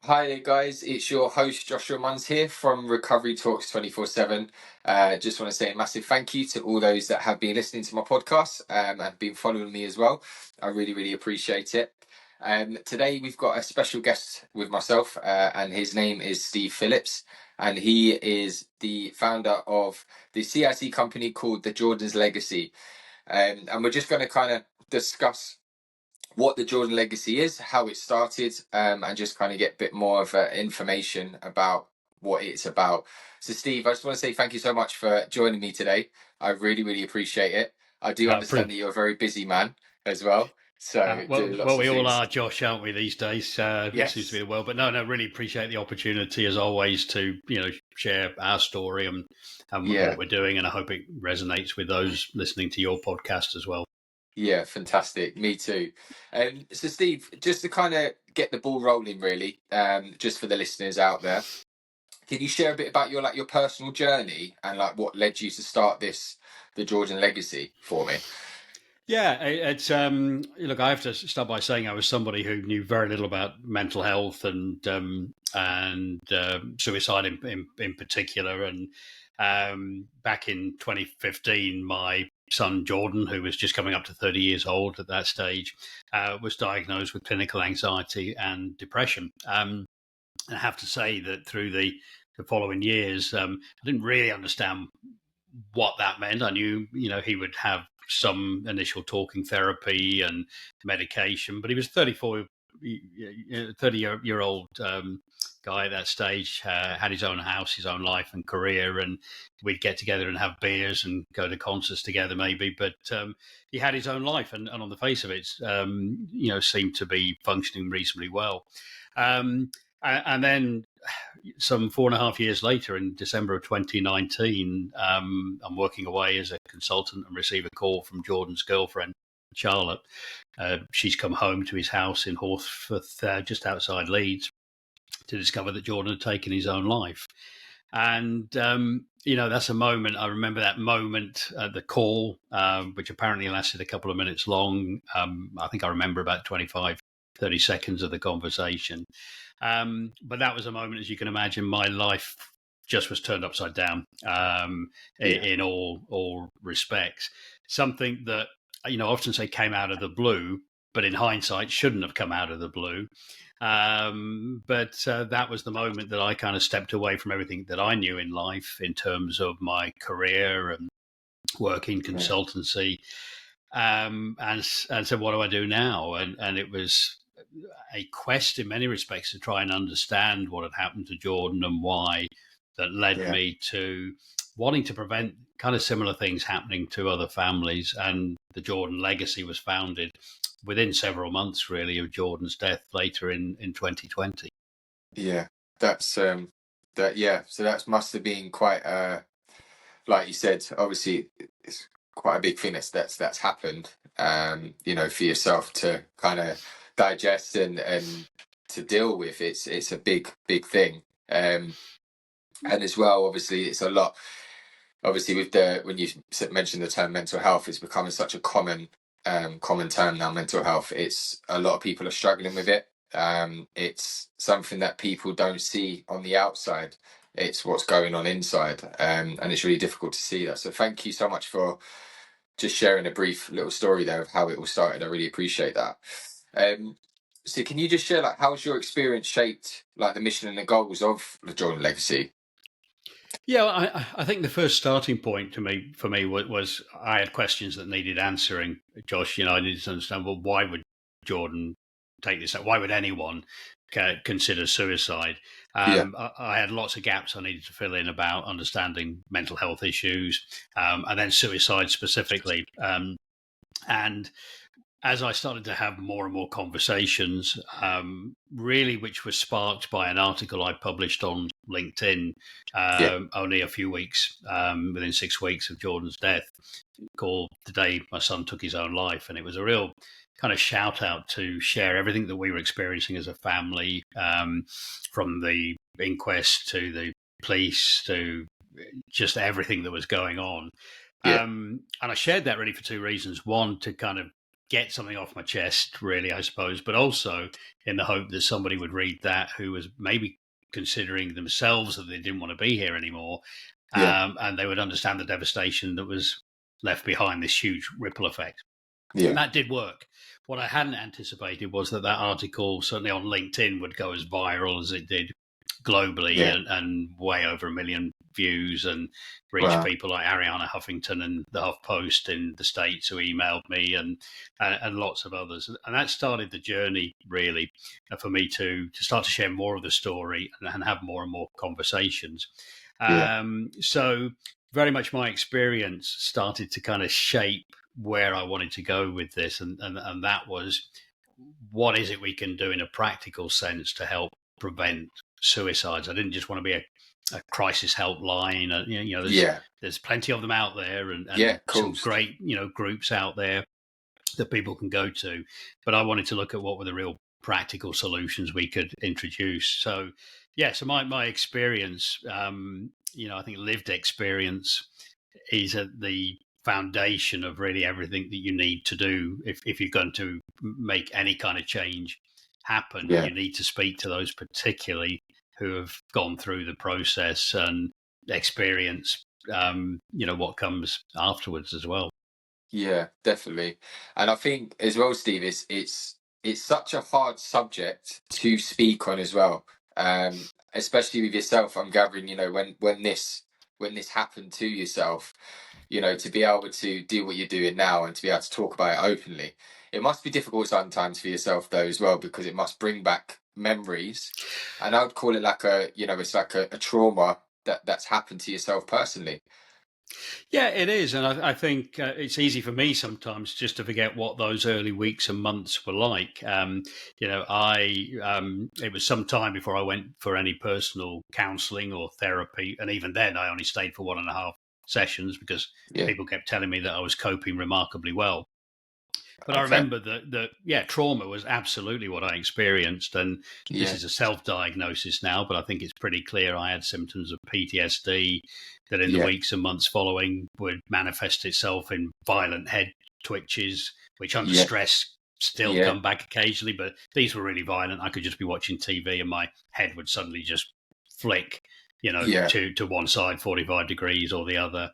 Hi there, guys. It's your host Joshua Munns here from Recovery Talks 24/7. Just want to say a massive thank you to all those that have been listening to my podcast and been following me as well. I really, really appreciate it. Today we've got a special guest with myself, and his name is Steve Phillips, and he is the founder of the CIC company called The Jordan's Legacy. And we're just going to kind of discuss what the Jordan Legacy is, how it started, and just kind of get a bit more of information about what it's about. So, Steve, I just want to say thank you so much for joining me today. I really, really appreciate it. I do understand that you're a very busy man as well, so do lots Well, of we all things. are, Josh, aren't we, these days? It seems to be Yes. the world. But no, really appreciate the opportunity as always to, share our story and Yeah. what we're doing. And I hope it resonates with those listening to your podcast as well. Yeah, fantastic. Me too. So, Steve, just to kind of get the ball rolling, really, just for the listeners out there, can you share a bit about your personal journey and like what led you to start the Jordan Legacy for me? Yeah, it's look. I have to start by saying I was somebody who knew very little about mental health and suicide in particular. And back in 2015, my son Jordan, who was just coming up to 30 years old at that stage, was diagnosed with clinical anxiety and depression. I have to say that through the following years, I didn't really understand what that meant. I knew, he would have some initial talking therapy and medication, but he was 30 year old guy at that stage, had his own house, his own life and career, and we'd get together and have beers and go to concerts together maybe, but he had his own life, and on the face of it, seemed to be functioning reasonably well. And then some 4.5 years later, in December of 2019, I'm working away as a consultant and receive a call from Jordan's girlfriend, Charlotte. She's come home to his house in Horsforth, just outside Leeds, to discover that Jordan had taken his own life. And, that's a moment. I remember that moment, the call, which apparently lasted a couple of minutes long. I think I remember about 25, 30 seconds of the conversation. But that was a moment, as you can imagine, my life just was turned upside down in all respects. Something that, I often say came out of the blue, but in hindsight shouldn't have come out of the blue. But that was the moment that I kind of stepped away from everything that I knew in life in terms of my career and work in consultancy, and said, what do I do now? And it was a quest in many respects to try and understand what had happened to Jordan and why, that led me to wanting to prevent kind of similar things happening to other families. And the Jordan Legacy was founded within several months, really, of Jordan's death later in 2020. Yeah, that's so that must have been quite like you said, obviously it's quite a big thing that's happened, for yourself to kind of digest and to deal with. It's a big thing. And as well, obviously it's a lot, obviously with when you mentioned the term mental health, it's becoming such a common term now. Mental health, it's a lot of people are struggling with it. It's something that people don't see on the outside. It's what's going on inside, and it's really difficult to see that. So thank you so much for just sharing a brief little story there of how it all started. I really appreciate that. So can you just share, like, how's your experience shaped like the mission and the goals of the Jordan Legacy? Yeah, I think the first starting point for me was I had questions that needed answering. Josh, I needed to understand, well, why would Jordan take this? Why would anyone consider suicide? Yeah. I had lots of gaps I needed to fill in about understanding mental health issues, and then suicide specifically. And as I started to have more and more conversations, really, which was sparked by an article I published on LinkedIn only a few weeks, within 6 weeks of Jordan's death, called "The Day My Son Took His Own Life." And it was a real kind of shout out to share everything that we were experiencing as a family, from the inquest to the police to just everything that was going on. And I shared that really for two reasons. One, to kind of get something off my chest, really, I suppose, but also in the hope that somebody would read that who was maybe considering themselves that they didn't want to be here anymore, Yeah. and they would understand the devastation that was left behind, this huge ripple effect. And Yeah. that did work. What I hadn't anticipated was that article, certainly on LinkedIn, would go as viral as it did globally, Yeah. and way over 1 million views, and reach Wow. people like Ariana Huffington and the HuffPost in the States who emailed me, and lots of others. And that started the journey, really, for me to start to share more of the story and have more and more conversations. Yeah. So very much my experience started to kind of shape where I wanted to go with this, and that was, what is it we can do in a practical sense to help prevent suicides? I didn't just want to be a crisis helpline. Yeah. There's plenty of them out there, Yeah. and Of some course. great groups out there that people can go to. But I wanted to look at what were the real practical solutions we could introduce. So yeah, so my experience, I think lived experience is at the foundation of really everything that you need to do if you're going to make any kind of change happen. Yeah. You need to speak to those particularly who have gone through the process and experience what comes afterwards as well. Yeah, definitely. And I think as well, Steve, it's such a hard subject to speak on as well. Especially with yourself, I'm gathering, when this happened to yourself, to be able to do what you're doing now and to be able to talk about it openly. It must be difficult sometimes for yourself though as well, because it must bring back memories. And I would call it like it's like a trauma that's happened to yourself personally. Yeah, it is, and I think it's easy for me sometimes just to forget what those early weeks and months were like. I it was some time before I went for any personal counselling or therapy, and even then, I only stayed for 1.5 sessions because Yeah. people kept telling me that I was coping remarkably well. But I Okay. remember that trauma was absolutely what I experienced, and this Yeah. is a self-diagnosis now, but I think it's pretty clear I had symptoms of PTSD that in the Yeah. weeks and months following would manifest itself in violent head twitches, which under Yeah. stress still Yeah. come back occasionally, but these were really violent. I could just be watching TV and my head would suddenly just flick, Yeah. to one side, 45 degrees, or the other.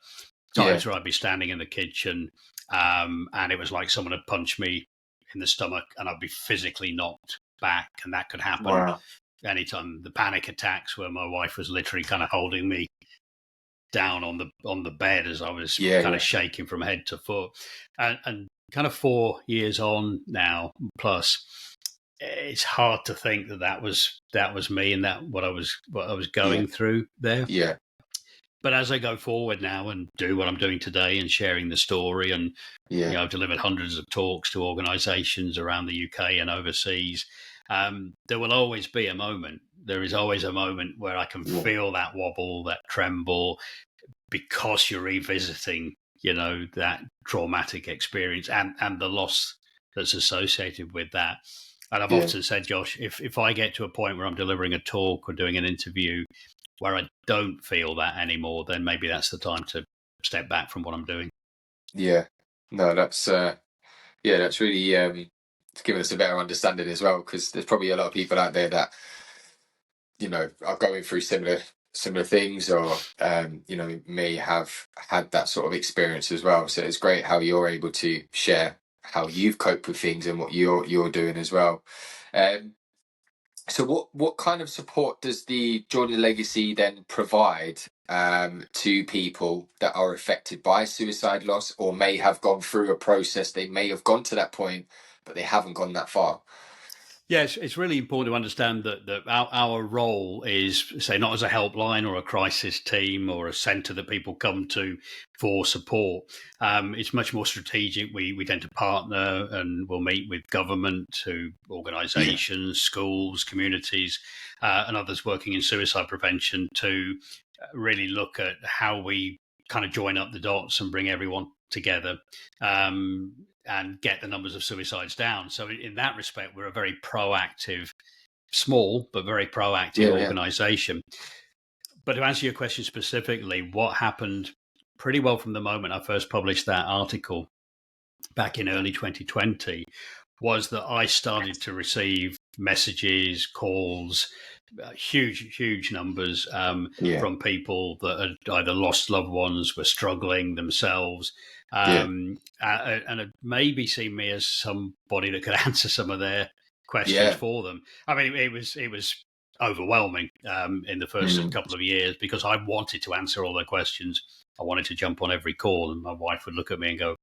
Yeah. Times where I'd be standing in the kitchen, and it was like someone had punched me in the stomach, and I'd be physically knocked back, and that could happen Wow. anytime. The panic attacks where my wife was literally kind of holding me down on the bed as I was Yeah. kind of Yeah. shaking from head to foot, and kind of 4 years on now plus. It's hard to think that was me, and that what I was Yeah. going through there. Yeah. But as I go forward now and do what I'm doing today and sharing the story, and Yeah. I've delivered hundreds of talks to organisations around the UK and overseas, there will always be a moment. There is always a moment where I can Yeah. feel that wobble, that tremble, because you're revisiting, that traumatic experience and the loss that's associated with that. And I've Yeah. often said, Josh, if I get to a point where I'm delivering a talk or doing an interview where I don't feel that anymore, then maybe that's the time to step back from what I'm doing. Yeah. No, that's really it's given us a better understanding as well, because there's probably a lot of people out there that are going through similar things, or may have had that sort of experience as well. So it's great how you're able to share how you've coped with things and what you're doing as well. Um, So what kind of support does the Jordan Legacy then provide to people that are affected by suicide loss, or may have gone through a process? They may have gone to that point, but they haven't gone that far. Yes, it's really important to understand that our role is, say, not as a helpline or a crisis team or a centre that people come to for support. It's much more strategic. We tend to partner and we'll meet with government, to Yeah. organisations, schools, communities, and others working in suicide prevention to really look at how we kind of join up the dots and bring everyone together. And get the numbers of suicides down. So in that respect, we're a very proactive, small but very proactive Yeah. Yeah. organisation. But to answer your question specifically, what happened pretty well from the moment I first published that article back in early 2020 was that I started to receive messages, calls, huge numbers Yeah. from people that had either lost loved ones, were struggling themselves, Yeah. and had maybe seen me as somebody that could answer some of their questions Yeah. for them. I mean, it was overwhelming in the first Mm. couple of years because I wanted to answer all their questions. I wanted to jump on every call, and my wife would look at me and go,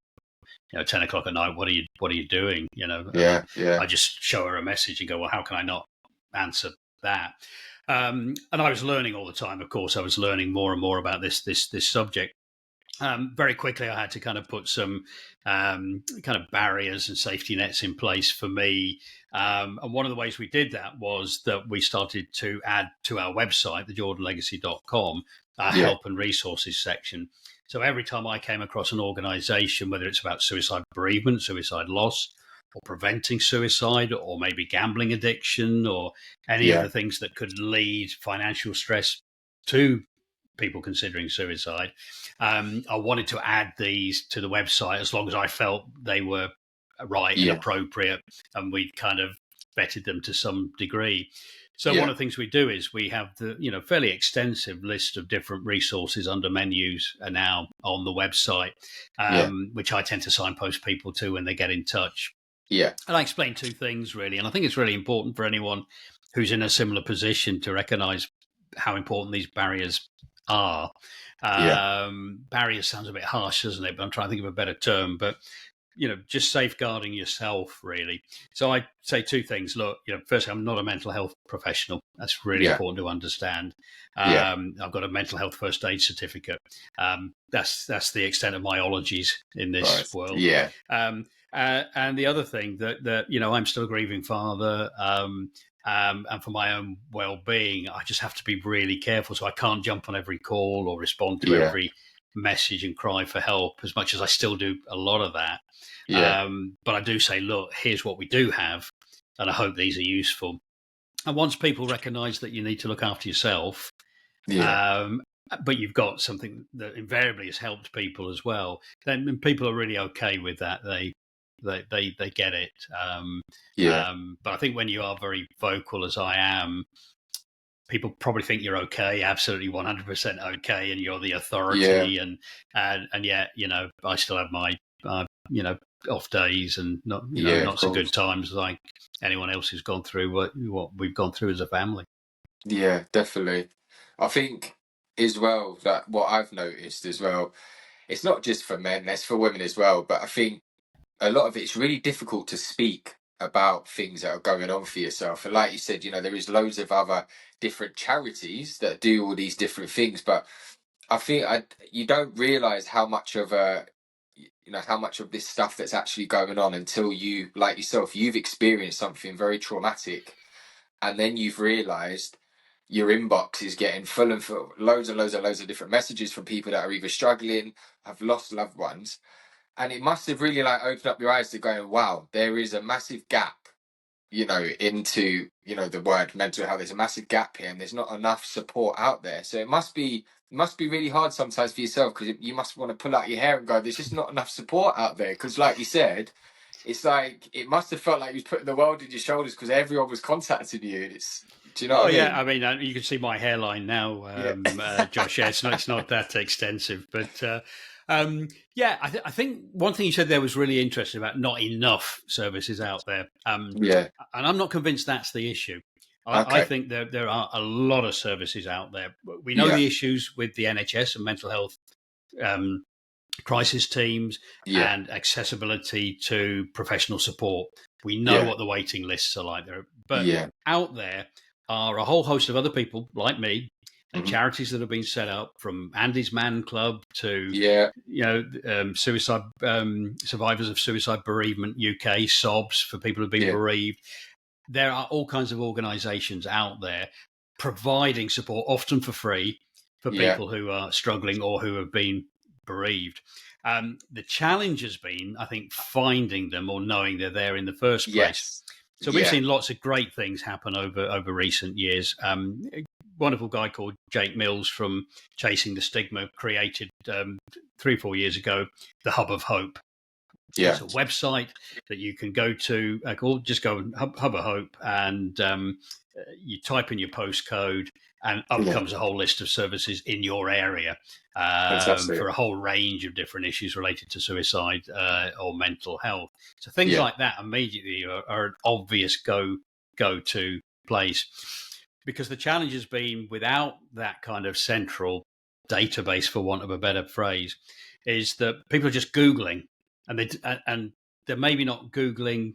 10 o'clock at night, what are you doing? And Yeah. Yeah. I just show her a message and go, well, how can I not answer that? And I was learning all the time. Of course, I was learning more and more about this subject. Very quickly, I had to kind of put some kind of barriers and safety nets in place for me. And one of the ways we did that was that we started to add to our website, thejordanlegacy.com, our Yeah. help and resources section. So every time I came across an organization, whether it's about suicide bereavement, suicide loss, or preventing suicide, or maybe gambling addiction, or any of Yeah. the things that could lead financial stress to people considering suicide, I wanted to add these to the website as long as I felt they were right and Yeah. appropriate, and we'd kind of vetted them to some degree. So one Yeah. of the things we do is we have the fairly extensive list of different resources under menus are now on the website, Yeah. which I tend to signpost people to when they get in touch. Yeah. And I explain two things really, and I think it's really important for anyone who's in a similar position to recognise how important these barriers are. Yeah. Barriers sounds a bit harsh, doesn't it? But I'm trying to think of a better term. But just safeguarding yourself, really. So I say two things. Look, firstly, I'm not a mental health professional. That's really Yeah. important to understand. Yeah. I've got a mental health first aid certificate. That's the extent of my ologies in this Right. world. Yeah. And the other thing that I'm still a grieving father, and for my own well-being, I just have to be really careful. So I can't jump on every call or respond to Yeah. every message and cry for help, as much as I still do a lot of that. Yeah. But I do say, look, here's what we do have, and I hope these are useful. And once people recognise that you need to look after yourself, Yeah. um, but you've got something that invariably has helped people as well, then people are really okay with that. They get it. Yeah. But I think when you are very vocal, as I am, people probably think you're okay, absolutely 100% okay, and you're the Yeah. authority. And yet, I still have my, off days and Yeah. Of not so good course. times like anyone else who's gone through what we've gone through as a family. Yeah. Definitely. I think as well that what I've noticed as well, it's not just for men, it's for women as well. But I think a lot of it's really difficult to speak about things that are going on for yourself. And like you said, there is loads of other different charities that do all these different things, but I think you don't realize how much of how much of this stuff that's actually going on until you, like yourself, you've experienced something very traumatic, and then you've realized your inbox is getting full and full, loads and loads and loads of different messages from people that are either struggling, have lost loved ones, and it must have really like opened up your eyes to going, wow, there is a massive gap, into, the word mental health. There's a massive gap here, and there's not enough support out there. So it must be really hard sometimes for yourself, because you must want to pull out your hair and go, there's just not enough support out there. Because like you said, it's like it must have felt like you was putting the world in your shoulders because everyone was contacting you. And do you know Oh what I yeah, mean? I mean, you can see my hairline now, Yeah. Josh. Yeah, it's not that extensive, but yeah, I think one thing you said there was really interesting about not enough services out there, Yeah. and I'm not convinced that's the issue. I Okay. think there are a lot of services out there. We know Yeah. the issues with the NHS and mental health um, crisis teams Yeah. and accessibility to professional support. We know Yeah. what the waiting lists are like there, but Yeah. out there are a whole host of other people like me and Hmm. charities that have been set up, from Andy's Man Club to Yeah. suicide survivors of suicide bereavement UK, SOBs for people who've been Yeah. bereaved. There are all kinds of organisations out there providing support, often for free, for Yeah. people who are struggling or who have been bereaved. The challenge has been, I think, finding them or knowing they're there in the first place. Yes. So we've Yeah. seen lots of great things happen over recent years. A wonderful guy called Jake Mills from Chasing the Stigma created 3 or 4 years ago the Hub of Hope, Yeah. There's a website that you can go to, or just go and Hub a Hope, and you type in your postcode, and up Yeah. comes a whole list of services in your area Fantastic. for a whole range of different issues related to suicide or mental health. So things Yeah. like that immediately are an obvious go-to place, because the challenge has been, without that kind of central database, for want of a better phrase, is that people are just Googling, and they're maybe not Googling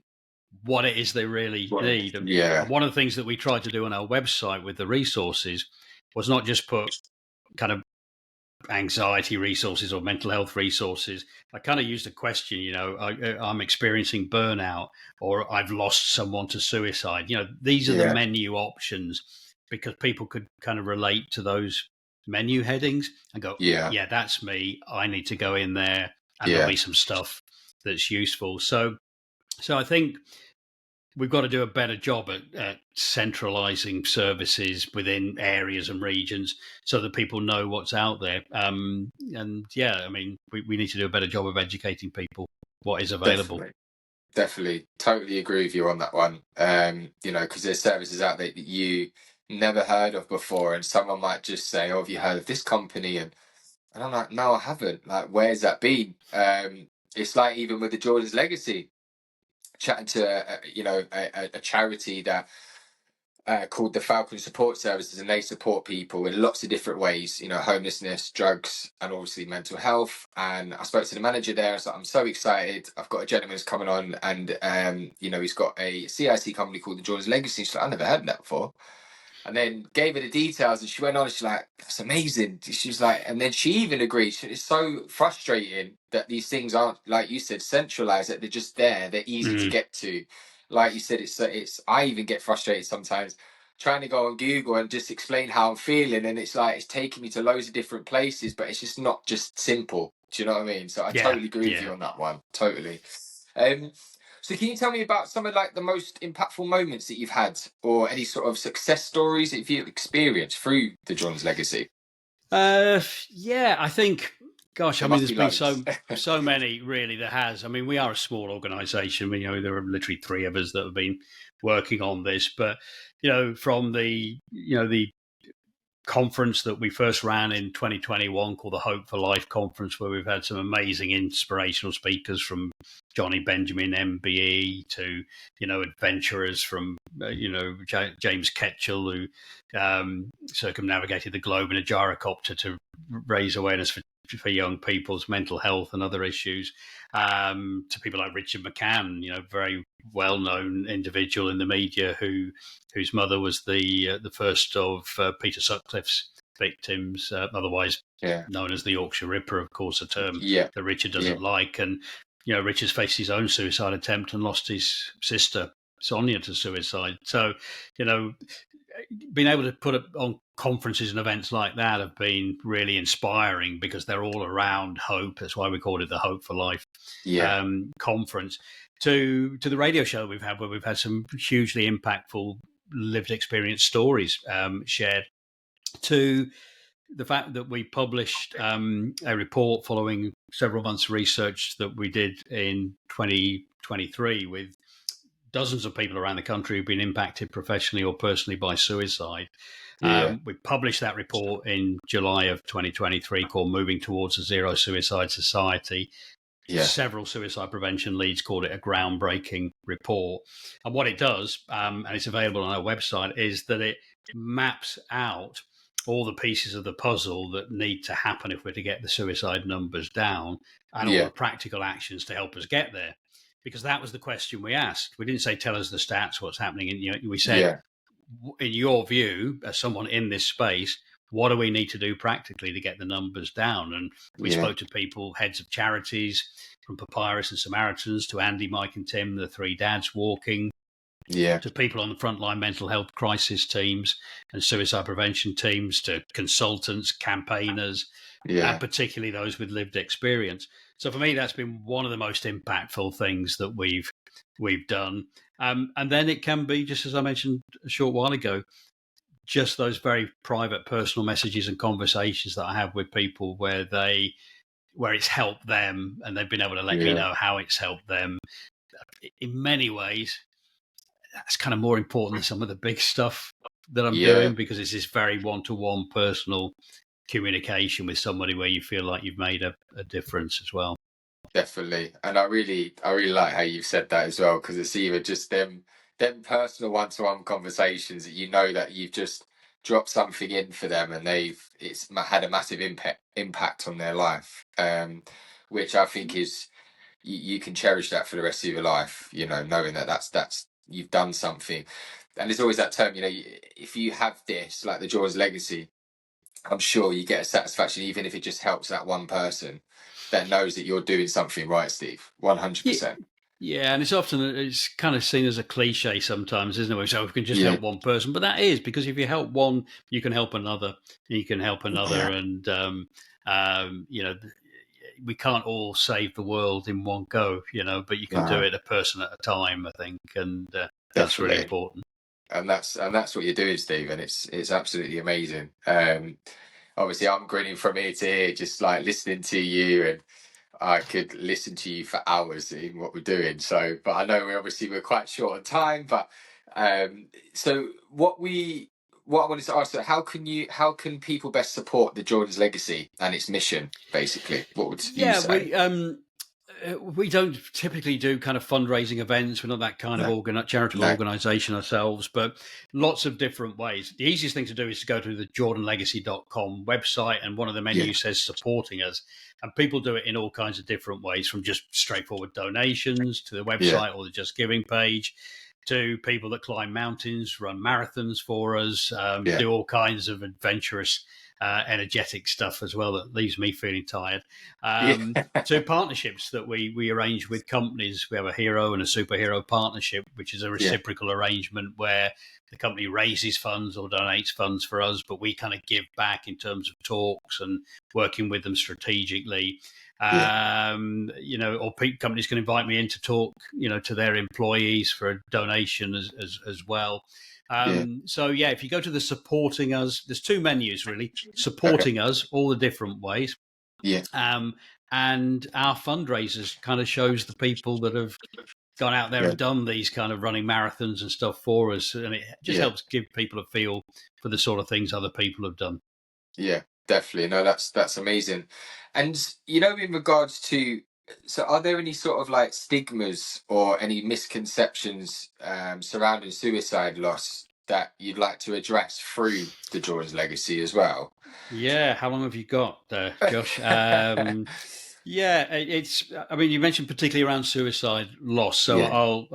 what it is they really Well, need. And yeah. one of the things that we tried to do on our website with the resources was not just put kind of anxiety resources or mental health resources. I kind of used a question, I'm experiencing burnout, or I've lost someone to suicide. These are the Yeah. menu options, because people could kind of relate to those menu headings and go, Yeah. yeah, that's me. I need to go in there, and there'll Yeah. be some stuff that's useful. So I think we've got to do a better job at centralizing services within areas and regions, so that people know what's out there. And yeah, I mean, we need to do a better job of educating people what is available. Definitely. Definitely. Totally agree with you on that one. Because there's services out there that you never heard of before, and someone might just say, "Oh, have you heard of this company?" And I'm like, "No, I haven't. Like, where's that been?" It's like even with the Jordan's Legacy, chatting to a charity that called the Falcon Support Services, and they support people in lots of different ways, homelessness, drugs, and obviously mental health. And I spoke to the manager there. I was like, I'm so excited. I've got a gentleman who's coming on, and he's got a CIC company called the Jordan's Legacy. She's like, I never heard of that before. And then gave her the details, and she went on, and she's like, that's amazing. She's like, and then she even agreed, it's so frustrating that these things aren't, like you said, centralized, that they're just there, they're easy to Mm, get to. Like you said, it's I even get frustrated sometimes trying to go on Google and just explain how I'm feeling, and it's like it's taking me to loads of different places, but it's just not just simple. Do you know what I mean? So I yeah, totally agree with yeah. you on that one. Totally. Um, so can you tell me about some of like the most impactful moments that you've had, or any sort of success stories that you've experienced through the John's Legacy? Yeah, I think, gosh, I There mean, must there's be been loads. so many, really. There has. I mean, we are a small organisation. There are literally three of us that have been working on this. But from the conference that we first ran in 2021, called the Hope for Life Conference, where we've had some amazing inspirational speakers, from Johnny Benjamin, MBE, to adventurers from James Ketchell, who circumnavigated the globe in a gyrocopter to raise awareness for young people's mental health and other issues, to people like Richard McCann, very well-known individual in the media, whose mother was the first of Peter Sutcliffe's victims, otherwise Yeah, known as the Yorkshire Ripper, of course, a term yeah, that Richard yeah, doesn't like. And Richard's faced his own suicide attempt and lost his sister Sonia to suicide. So, you know, being able to put it on conferences and events like that have been really inspiring, because they're all around hope. That's why we called it the Hope for Life yeah, conference. To the radio show that we've had, where we've had some hugely impactful lived experience stories shared, to the fact that we published a report following several months' research that we did in 2023 with dozens of people around the country who've been impacted professionally or personally by suicide. yeah, We published that report in July of 2023, called Moving Towards a Zero Suicide Society. yeah, Several suicide prevention leads called it a groundbreaking report. And what it does, and it's available on our website, is that it maps out all the pieces of the puzzle that need to happen if we're to get the suicide numbers down, and all yeah, the practical actions to help us get there. Because that was the question we asked. We didn't say, tell us the stats, what's happening. And we said, yeah, in your view, as someone in this space, what do we need to do practically to get the numbers down? And we yeah, spoke to people, heads of charities, from Papyrus and Samaritans to Andy, Mike, and Tim, the three dads walking, yeah, to people on the frontline mental health crisis teams and suicide prevention teams, to consultants, campaigners, and yeah, particularly those with lived experience. So for me, that's been one of the most impactful things that we've done. And then it can be, just as I mentioned a short while ago, just those very private, personal messages and conversations that I have with people, where they where it's helped them, and they've been able to let me Yeah. know how it's helped them. In many ways, that's kind of more important than some of the big stuff that I'm Yeah. doing, because it's this very one-to-one personal communication with somebody where you feel like you've made a difference as well. Definitely, and I really like how you've said that as well, because it's either just them personal one-to-one conversations that you know that you've just dropped something in for them, and had a massive impact on their life, which I think is you can cherish that for the rest of your life. You know, knowing that that's you've done something, and there's always that term. You know, if you have this, like the Jordan's legacy, I'm sure you get a satisfaction, even if it just helps that one person that knows that you're doing something right, Steve. Yeah, 100%. yeah, and it's kind of seen as a cliche sometimes, isn't it? So we can just Yeah. help one person, but that is because if you help one, you can help another, and you can help Yeah. another, and you know, we can't all save the world in one go, you know, but you can do No, it a person at a time, I think, and that's really definitely. important. And that's what you're doing, Steve, and it's absolutely amazing. Obviously I'm grinning from ear to ear, just like listening to you, and I could listen to you for hours in what we're doing. So, but I know we're quite short on time. But so what I wanted to ask, so how can people best support the Jordan's legacy and its mission? Basically, what would you Yeah, say? we don't typically do kind of fundraising events. We're not that kind of No, charitable no, organization ourselves, but lots of different ways. The easiest thing to do is to go to the jordanlegacy.com website, and one of the yeah, menus says supporting us. And people do it in all kinds of different ways, from just straightforward donations to the yeah, website or the Just Giving page, to people that climb mountains, run marathons for us, yeah, do all kinds of adventurous, energetic stuff as well that leaves me feeling tired. yeah, To partnerships that we arrange with companies. We have a hero and a superhero partnership, which is a yeah, reciprocal arrangement where the company raises funds or donates funds for us, but we kind of give back in terms of talks and working with them strategically. yeah, You know, or companies can invite me in to talk, you know, to their employees for a donation as well. yeah. So yeah, if you go to the supporting us, there's two menus really: Okay, supporting us, all the different ways, yeah, um, and our fundraisers kind of shows the people that have gone out there yeah, and done these kind of running marathons and stuff for us, and it just yeah. helps give people a feel for the sort of things other people have done. Yeah, definitely. No, that's amazing. And in regards to, so are there any sort of like stigmas or any misconceptions surrounding suicide loss that you'd like to address through the Jordan's legacy as well? Yeah, how long have you got, Josh? Yeah, it's. I mean, you mentioned particularly around suicide loss. So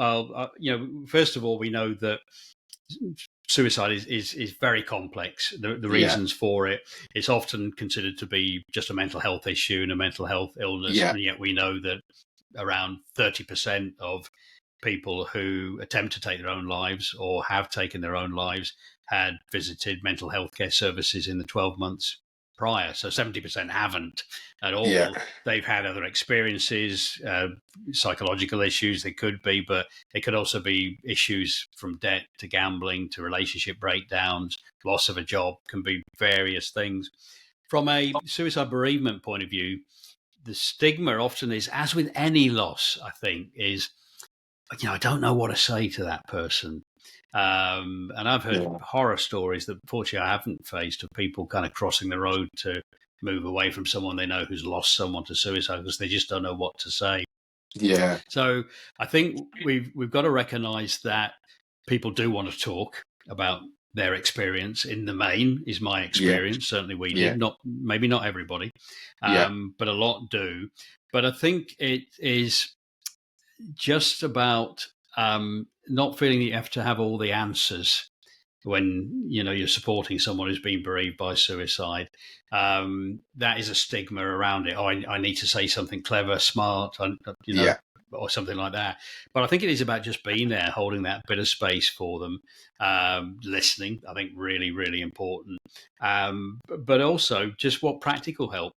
Yeah, first of all, we know that suicide is very complex. The yeah, reasons for it, it's often considered to be just a mental health issue and a mental health illness, yeah, and yet we know that around 30% of people who attempt to take their own lives or have taken their own lives had visited mental health care services in the 12 months prior. So 70% haven't at yeah, all. They've had other experiences, psychological issues, they could be, but they could also be issues from debt to gambling to relationship breakdowns, loss of a job, can be various things. From a suicide bereavement point of view, the stigma often is, as with any loss, I think, is, I don't know what to say to that person. And I've heard yeah, horror stories that fortunately I haven't faced, of people kind of crossing the road to move away from someone they know who's lost someone to suicide because they just don't know what to say. yeah, So I think we've got to recognise that people do want to talk about their experience. In the main, is my yeah, experience. Certainly, we yeah, did not. Maybe not everybody, yeah, but a lot do. But I think it is just about not feeling that you have to have all the answers when you're supporting someone who's been bereaved by suicide. That is a stigma around it. Oh, I need to say something clever, smart, yeah, or something like that. But I think it is about just being there, holding that bit of space for them, listening. I think really, really important. But also just what practical help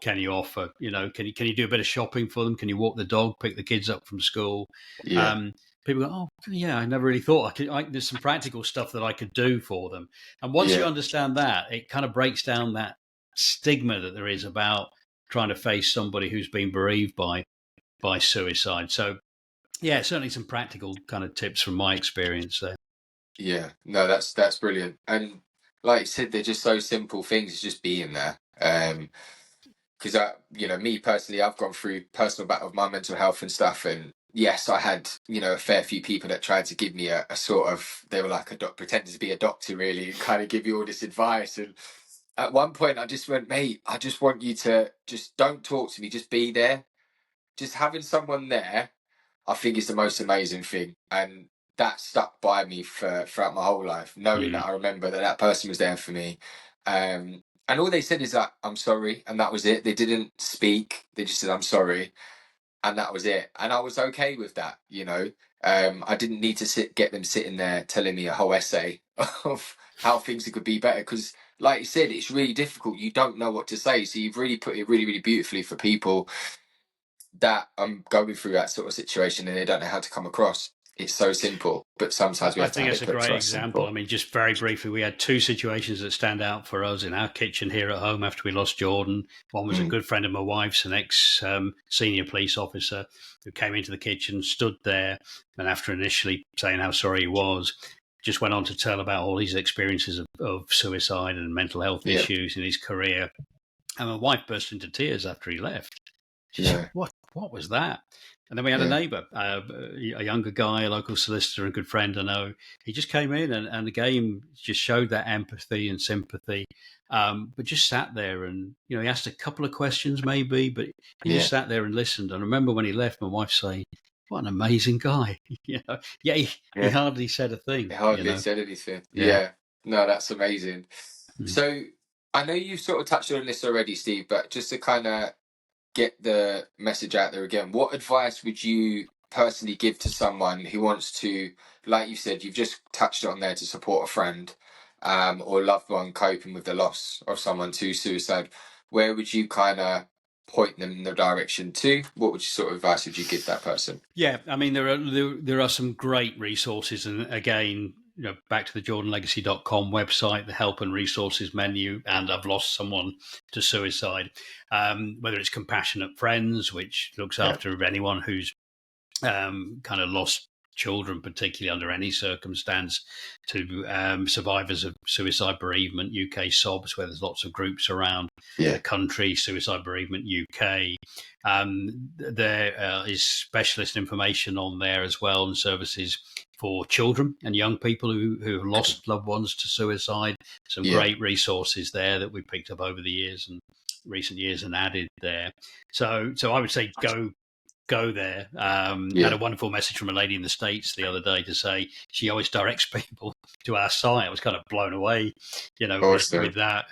can you offer? Can you do a bit of shopping for them? Can you walk the dog, pick the kids up from school? yeah, Um, People go, oh yeah, I never really thought there's some practical stuff that I could do for them. And once you yeah, understand that, it kind of breaks down that stigma that there is about trying to face somebody who's been bereaved by suicide. So yeah, certainly some practical kind of tips from my experience there. Yeah, no, that's brilliant. And like you said, they're just so simple things. It's just being there. Because me personally, I've gone through personal battle with my mental health and stuff, and yes, I had a fair few people that tried to give me a sort of, they were like a doc, pretended to be a doctor really, and kind of give you all this advice. And at one point, I just went, mate, I just want you to just don't talk to me, just be there. Just having someone there, I think is the most amazing thing, and that stuck by me throughout my whole life, knowing Mm. that I remember that that person was there for me. And all they said is that I'm sorry, and that was it. They didn't speak; they just said I'm sorry, and that was it. And I was okay with that. I didn't need to get them sitting there telling me a whole essay of how things could be better, because, like you said, it's really difficult. You don't know what to say, so you've really put it really, really beautifully for people that I'm going through that sort of situation and they don't know how to come across. It's so simple, but sometimes we I have to think have it's it a put to great us example. simple. I mean, just very briefly, we had two situations that stand out for us in our kitchen here at home after we lost Jordan. One was a Mm, good friend of my wife's, an ex senior police officer who came into the kitchen, stood there, and after initially saying how sorry he was, just went on to tell about all his experiences of suicide and mental health yeah, issues in his career. And my wife burst into tears after he left. She said, yeah, what was that? And then we had a yeah, neighbour, a younger guy, a local solicitor, and good friend I know. He just came in and again just showed that empathy and sympathy, but just sat there and, he asked a couple of questions maybe, but he just yeah, sat there and listened. And I remember when he left, my wife saying, what an amazing guy. Yeah, he yeah. hardly said a It thing. hardly said anything. Yeah. Yeah, no, that's amazing. Mm. So I know you've sort of touched on this already, Steve, but just to kind of get the message out there again, what advice would you personally give to someone who wants to, like you said, you've just touched on there, to support a friend, or loved one coping with the loss of someone to suicide? Where would you kind of point them in the direction to? What would you sort of advice would you give that person? Yeah, I mean there are some great resources, and again, back to the jordanlegacy.com website, the help and resources menu, and I've lost someone to suicide. Whether it's Compassionate Friends, which looks Yeah, after anyone who's kind of lost children, particularly under any circumstance, to survivors of suicide bereavement, UK SOBs, where there's lots of groups around yeah, the country, Suicide Bereavement UK. There is specialist information on there as well, and services for children and young people who have lost loved ones to suicide. Some yeah, great resources there that we picked up over the years and recent years and added there. So I would say go there. Had yeah. a wonderful message from a lady in the States the other day to say she always directs people to our site. I was kind of blown away, with Awesome. that.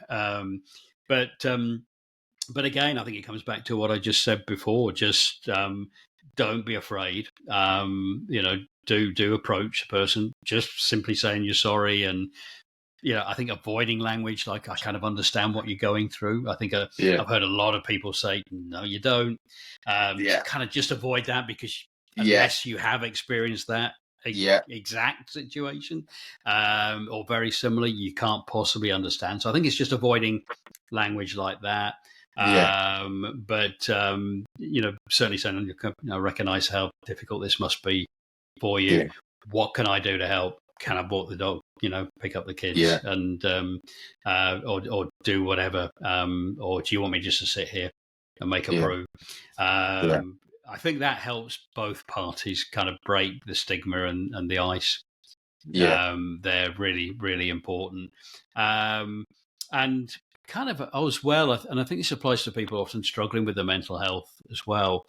But but again, I think it comes back to what I just said before. Just don't be afraid. Do approach the person. Just simply saying you're sorry, and I think avoiding language like I kind of understand what you're going through. I think Yeah, I've heard a lot of people say, no, you don't. yeah, Kind of just avoid that, because yeah, unless you have experienced that yeah, exact situation or very similar, you can't possibly understand. So I think it's just avoiding language like that. yeah, But certainly saying, recognize how difficult this must be for you. yeah, What can I do to help? Can I walk the dog? Pick up the kids, yeah, and or do whatever. Or do you want me just to sit here and make a yeah, brew? yeah, I think that helps both parties kind of break the stigma and the ice. yeah, They're really, really important. Um, and kind of as well, and I think this applies to people often struggling with their mental health as well.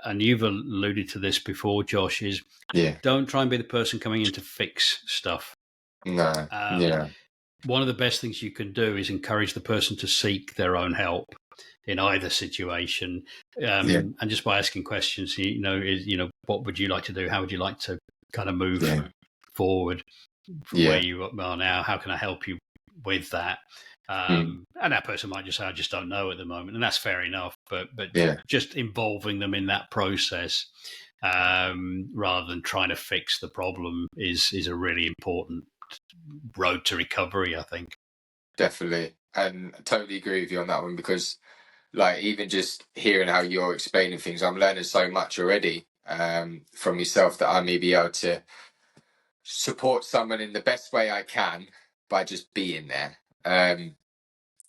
And you've alluded to this before, Josh, is yeah. don't try and be the person coming in to fix stuff. No, Um, yeah, one of the best things you can do is encourage the person to seek their own help in either situation, yeah, and just by asking questions, what would you like to do? How would you like to kind of move yeah, forward from where yeah, you are now? How can I help you with that? mm, And that person might just say, I just don't know at the moment, and that's fair enough. But yeah, just involving them in that process, rather than trying to fix the problem, is a really important road to recovery, I think. definitely. And I totally agree with you on that one, because like even just hearing how you're explaining things, I'm learning so much already from yourself that I may be able to support someone in the best way I can by just being there.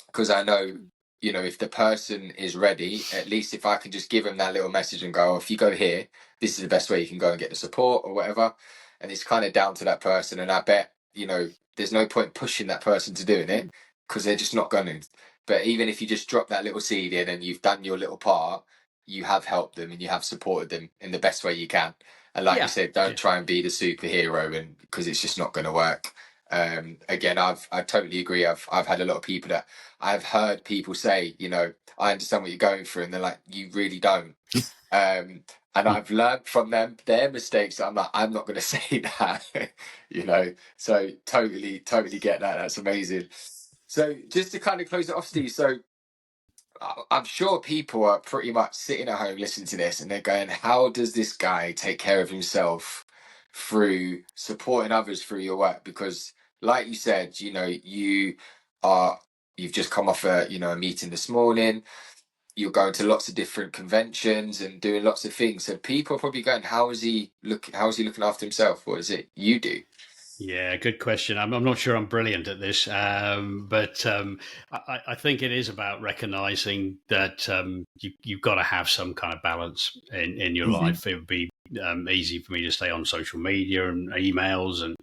Because I know, you know, if the person is ready, at least if I can just give them that little message and go, oh, if you go here, this is the best way you can go and get the support or whatever. And it's kind of down to that person. And I bet, you know, there's no point pushing that person to doing it because they're just not going to. But even if you just drop that little seed in and you've done your little part, you have helped them and you have supported them in the best way you can. And like you Yeah, said, don't try and be the superhero, and because it's just not going to work. Again, I totally agree. I've had a lot of people that I've heard people say, you know, I understand what you're going through, and they're like, you really don't. And I've learned from them their mistakes. I'm like, I'm not going to say that, you know. So totally get that. That's amazing. So just to kind of close it off, Steve. So I'm sure people are pretty much sitting at home listening to this, and they're going, "How does this guy take care of himself through supporting others through your work?" Because, like you said, you know, are you've just come off a a meeting this morning. You're going to lots of different conventions and doing lots of things. So people are probably going, "How is he look? How is he looking after himself? What is it you do?" Yeah, good question. I'm not sure I'm brilliant at this, but I think it is about recognizing that you've got to have some kind of balance in your Hmm. life. It would be easy for me to stay on social media and emails and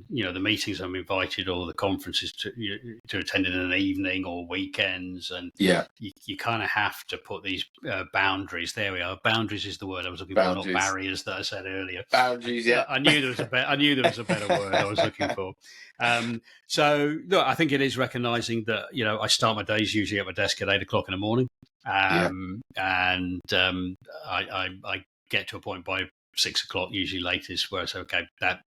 you know the meetings I'm invited or the conferences to attend in an evening or weekends, and Yeah, you kind of have to put these boundaries. There we are. Boundaries is the word I was looking for, not boundaries, barriers that I said earlier. boundaries. Yeah, I knew there was I knew there was a better word I was looking for. So look, I think it is recognizing that I start my days usually at my desk at 8 o'clock in the morning, yeah, and I get to a point by 6 o'clock, usually latest, where I say, okay,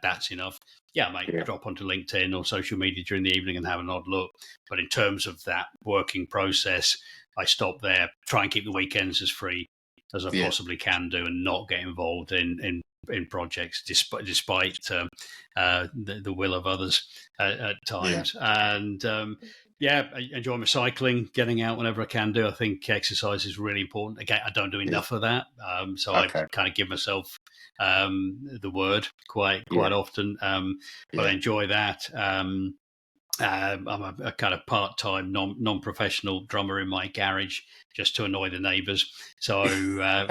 that's enough. Yeah, I might yeah, drop onto LinkedIn or social media during the evening and have an odd look. But in terms of that working process, I stop there, try and keep the weekends as free as I yeah, possibly can do, and not get involved in projects despite the will of others at yeah, times. And yeah, I enjoy my cycling, getting out whenever I can do. I think exercise is really important. Again, I don't do yeah. enough of that, so I Okay. kind of give myself the word quite Yeah, often. But I yeah. enjoy that. I'm a kind of part-time, non-professional drummer in my garage, just to annoy the neighbours. So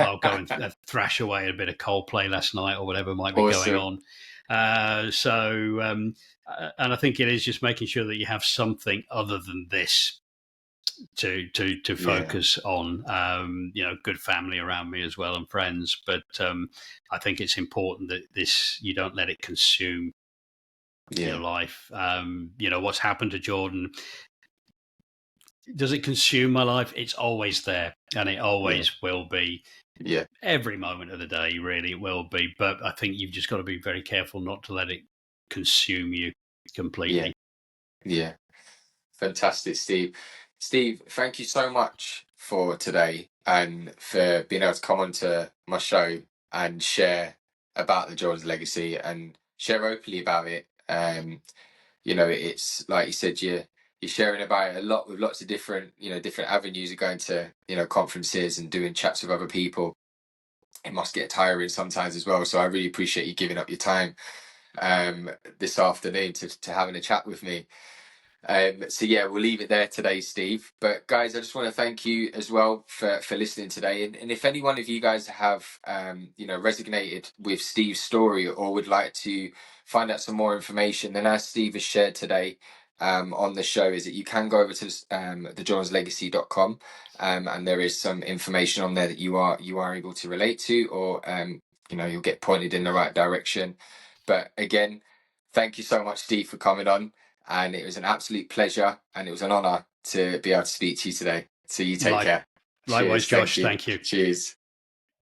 I'll go and thrash away a bit of Coldplay last night or whatever might be going Awesome. on. And I think it is just making sure that you have something other than this to Yeah, focus on. Good family around me as well and friends. But I think it's important that you don't let it consume your yeah, life. What's happened to Jordan, does it consume my life? It's always there, and it yeah, always will be. yeah, Every moment of the day, really, it will be. But I think you've just got to be very careful not to let it consume you yeah, completely. yeah. Fantastic, Steve. Steve, thank you so much for today and for being able to come onto my show and share about the Jordan's legacy and share openly about it. It's like you said, you're sharing about it a lot with lots of different, different avenues of going to, conferences and doing chats with other people. It must get tiring sometimes as well. So I really appreciate you giving up your time um this afternoon to having a chat with me. So yeah, we'll leave it there today, Steve. But guys, I just want to thank you as well for listening today. And if any one of you guys have resonated with Steve's story or would like to find out some more information, then as Steve has shared today on the show, is that you can go over to thejourneyslegacy.com, and there is some information on there that you are able to relate to, or you'll get pointed in the right direction. But again, thank you so much, Steve, for coming on, and it was an absolute pleasure and it was an honor to be able to speak to you today. So you take Like, care. likewise, Cheers. Thank Josh. you. Thank you. Cheers.